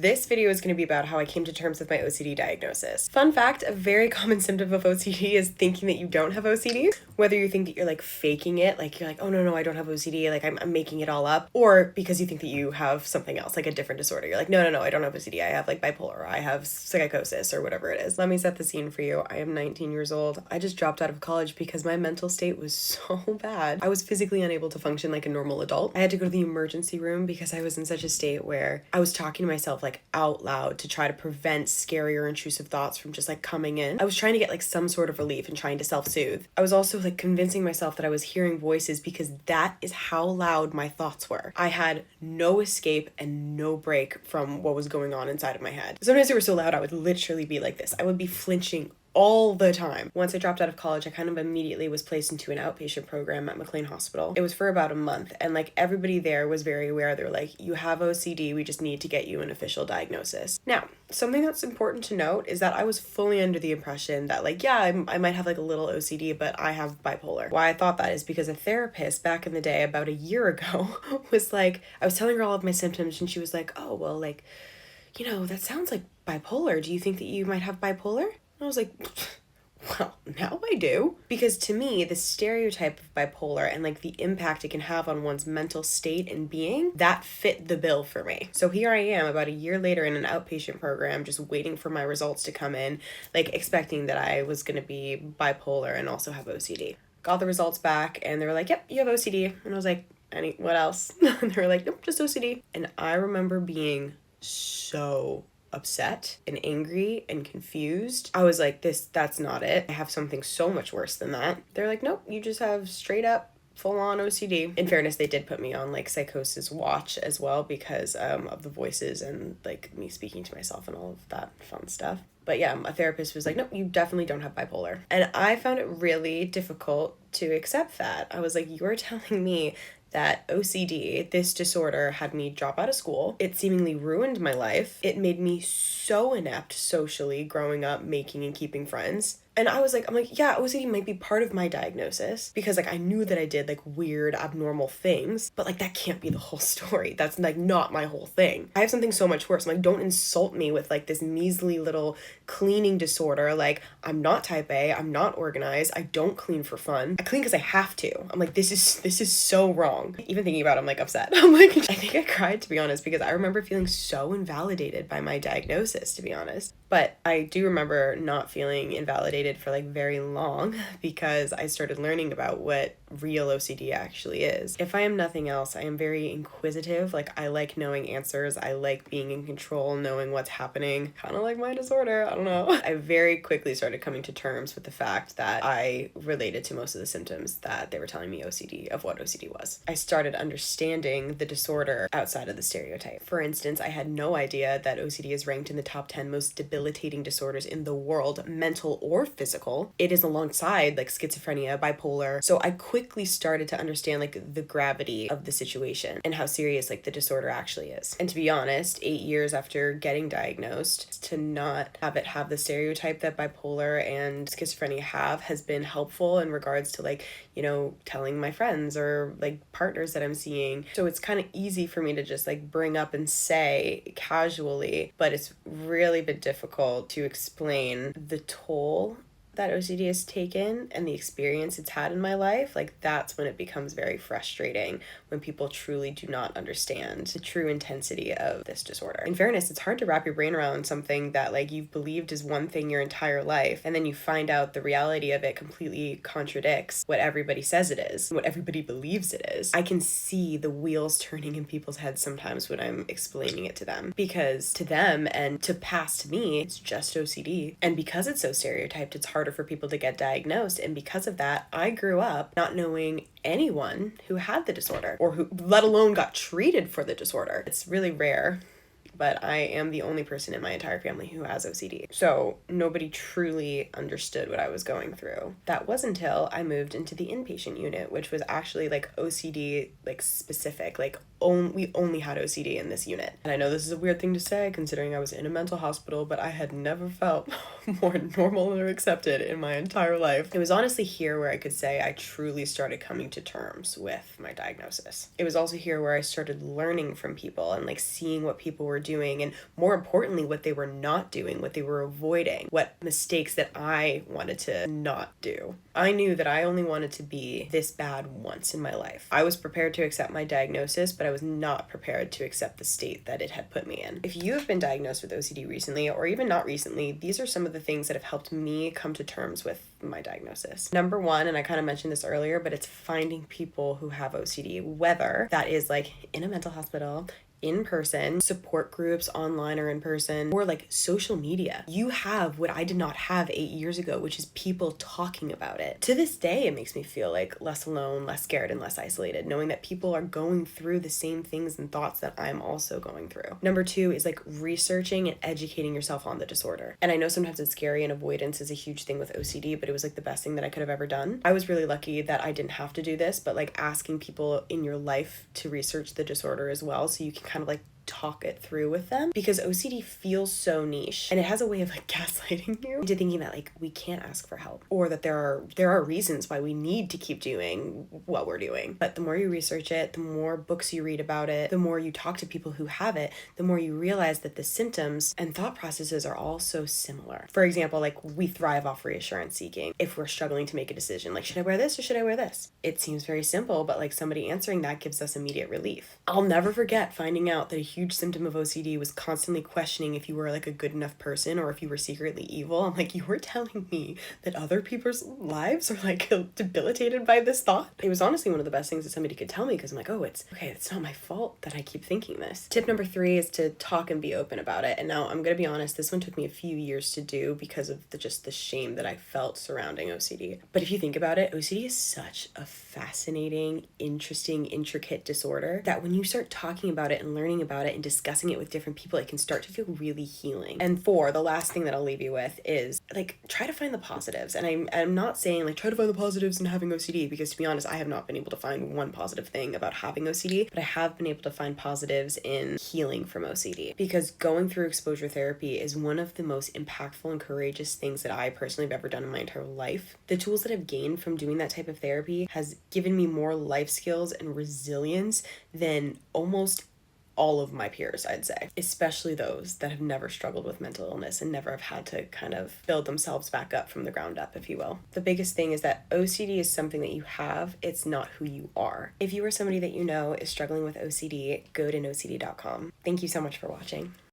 This video is going to be about how I came to terms with my OCD diagnosis. Fun fact, a very common symptom of OCD is thinking that you don't have OCD. Whether you think that you're like faking it, like you're like, oh no, I don't have OCD, like I'm making it all up. Or because you think that you have something else, like a different disorder. You're like, no, I don't have OCD. I have like bipolar, I have psychosis or whatever it is. Let me set the scene for you. I am 19 years old. I just dropped out of college because my mental state was so bad. I was physically unable to function like a normal adult. I had to go to the emergency room because I was in such a state where I was talking to myself like out loud to try to prevent scary or intrusive thoughts from just like coming in. I was trying to get like some sort of relief and trying to self-soothe. I was also like convincing myself that I was hearing voices because that is how loud my thoughts were. I had no escape and no break from what was going on inside of my head. Sometimes they were so loud I would literally be like this. I would be flinching all the time. Once I dropped out of college, I kind of immediately was placed into an outpatient program at McLean Hospital. It was for about a month, and like everybody there was very aware. They were like, you have OCD, we just need to get you an official diagnosis. Now, something that's important to note is that I was fully under the impression that like, yeah, I might have like a little OCD, but I have bipolar. Why I thought that is because a therapist back in the day, about a year ago, was like, I was telling her all of my symptoms, and she was like, oh, well, like, you know, that sounds like bipolar. Do you think that you might have bipolar? I was like, well, now I do. Because to me, the stereotype of bipolar and like the impact it can have on one's mental state and being, that fit the bill for me. So here I am about a year later in an outpatient program, just waiting for my results to come in, like expecting that I was going to be bipolar and also have OCD. Got the results back and they were like, yep, you have OCD. And I was like, what else? And they were like, nope, just OCD. And I remember being so upset and angry and confused. I was like, that's not it. I have something so much worse than that. They're like, nope, you just have straight up full-on OCD. In fairness, they did put me on like psychosis watch as well because of the voices and like me speaking to myself and all of that fun stuff. But yeah, a therapist was like, nope, you definitely don't have bipolar. And I found it really difficult to accept that. I was like, you're telling me that OCD, this disorder, had me drop out of school. It seemingly ruined my life. It made me so inept socially growing up, making and keeping friends. And I'm like, yeah, OCD might be part of my diagnosis because like I knew that I did like weird, abnormal things, but like that can't be the whole story. That's like not my whole thing. I have something so much worse. I'm like, don't insult me with like this measly little cleaning disorder. Like I'm not type A, I'm not organized, I don't clean for fun. I clean because I have to. I'm like, this is so wrong. Even thinking about it, I'm like upset. I'm like, I think I cried, to be honest, because I remember feeling so invalidated by my diagnosis, to be honest. But I do remember not feeling invalidated for like very long because I started learning about what real OCD actually is. If I am nothing else, I am very inquisitive. Like I like knowing answers. I like being in control, knowing what's happening. Kind of like my disorder. I don't know. I very quickly started coming to terms with the fact that I related to most of the symptoms that they were telling me of what OCD was. I started understanding the disorder outside of the stereotype. For instance, I had no idea that OCD is ranked in the top 10 most debilitating disorders in the world, mental or physical. It is alongside like schizophrenia, bipolar. So I quickly started to understand like the gravity of the situation and how serious like the disorder actually is. And to be honest, 8 years after getting diagnosed, to not have it have the stereotype that bipolar and schizophrenia have has been helpful in regards to like, you know, telling my friends or like partners that I'm seeing. So it's kind of easy for me to just like bring up and say casually, but it's really been difficult to explain the toll that OCD has taken and the experience it's had in my life. Like that's when it becomes very frustrating, when people truly do not understand the true intensity of this disorder. In fairness, it's hard to wrap your brain around something that like you've believed is one thing your entire life, and then you find out the reality of it completely contradicts what everybody says it is, what everybody believes it is. I can see the wheels turning in people's heads sometimes when I'm explaining it to them, because to them and to past me, it's just OCD. And because it's so stereotyped, it's harder for people to get diagnosed. And because of that, I grew up not knowing anyone who had the disorder or who let alone got treated for the disorder. It's really rare, but I am the only person in my entire family who has OCD. So nobody truly understood what I was going through. That was until I moved into the inpatient unit, which was actually like OCD like specific, like we only had OCD in this unit. And I know this is a weird thing to say considering I was in a mental hospital, but I had never felt more normal or accepted in my entire life. It was honestly here where I could say I truly started coming to terms with my diagnosis. It was also here where I started learning from people and like seeing what people were doing, and more importantly, what they were not doing, what they were avoiding, what mistakes that I wanted to not do. I knew that I only wanted to be this bad once in my life. I was prepared to accept my diagnosis, but I was not prepared to accept the state that it had put me in. If you have been diagnosed with OCD recently, or even not recently, these are some of the things that have helped me come to terms with my diagnosis. Number one, and I kind of mentioned this earlier, but it's finding people who have OCD, whether that is like in a mental hospital, in person, support groups, online or in person, or like social media. You have what I did not have 8 years ago, which is people talking about it. To this day, it makes me feel like less alone, less scared, and less isolated, knowing that people are going through the same things and thoughts that I'm also going through. Number two is like researching and educating yourself on the disorder. And I know sometimes it's scary and avoidance is a huge thing with OCD, but it was like the best thing that I could have ever done. I was really lucky that I didn't have to do this, but like asking people in your life to research the disorder as well, so you can kind of like talk it through with them, because OCD feels so niche and it has a way of like gaslighting you into thinking that like we can't ask for help, or that there are reasons why we need to keep doing what we're doing. But the more you research it, the more books you read about it, the more you talk to people who have it, the more you realize that the symptoms and thought processes are all so similar. For example, like we thrive off reassurance seeking. If we're struggling to make a decision, like should I wear this or should I wear this? It seems very simple, but like somebody answering that gives us immediate relief. I'll never forget finding out that a huge symptom of OCD was constantly questioning if you were like a good enough person or if you were secretly evil. I'm like, you were telling me that other people's lives are like debilitated by this thought? It was honestly one of the best things that somebody could tell me, because I'm like, oh, it's okay, it's not my fault that I keep thinking this. Tip number three is to talk and be open about it. And now I'm gonna be honest, this one took me a few years to do because of just the shame that I felt surrounding OCD. But if you think about it, OCD is such a fascinating, interesting, intricate disorder that when you start talking about it and learning about it and discussing it with different people, it can start to feel really healing. And four, the last thing that I'll leave you with is like, try to find the positives. And I'm not saying like try to find the positives in having OCD, because to be honest, I have not been able to find one positive thing about having OCD, but I have been able to find positives in healing from OCD, because going through exposure therapy is one of the most impactful and courageous things that I personally have ever done in my entire life. The tools that I've gained from doing that type of therapy has given me more life skills and resilience than almost all of my peers, I'd say, especially those that have never struggled with mental illness and never have had to kind of build themselves back up from the ground up, if you will. The biggest thing is that OCD is something that you have, it's not who you are. If you are somebody that you know is struggling with OCD, go to NOCD.com. Thank you so much for watching.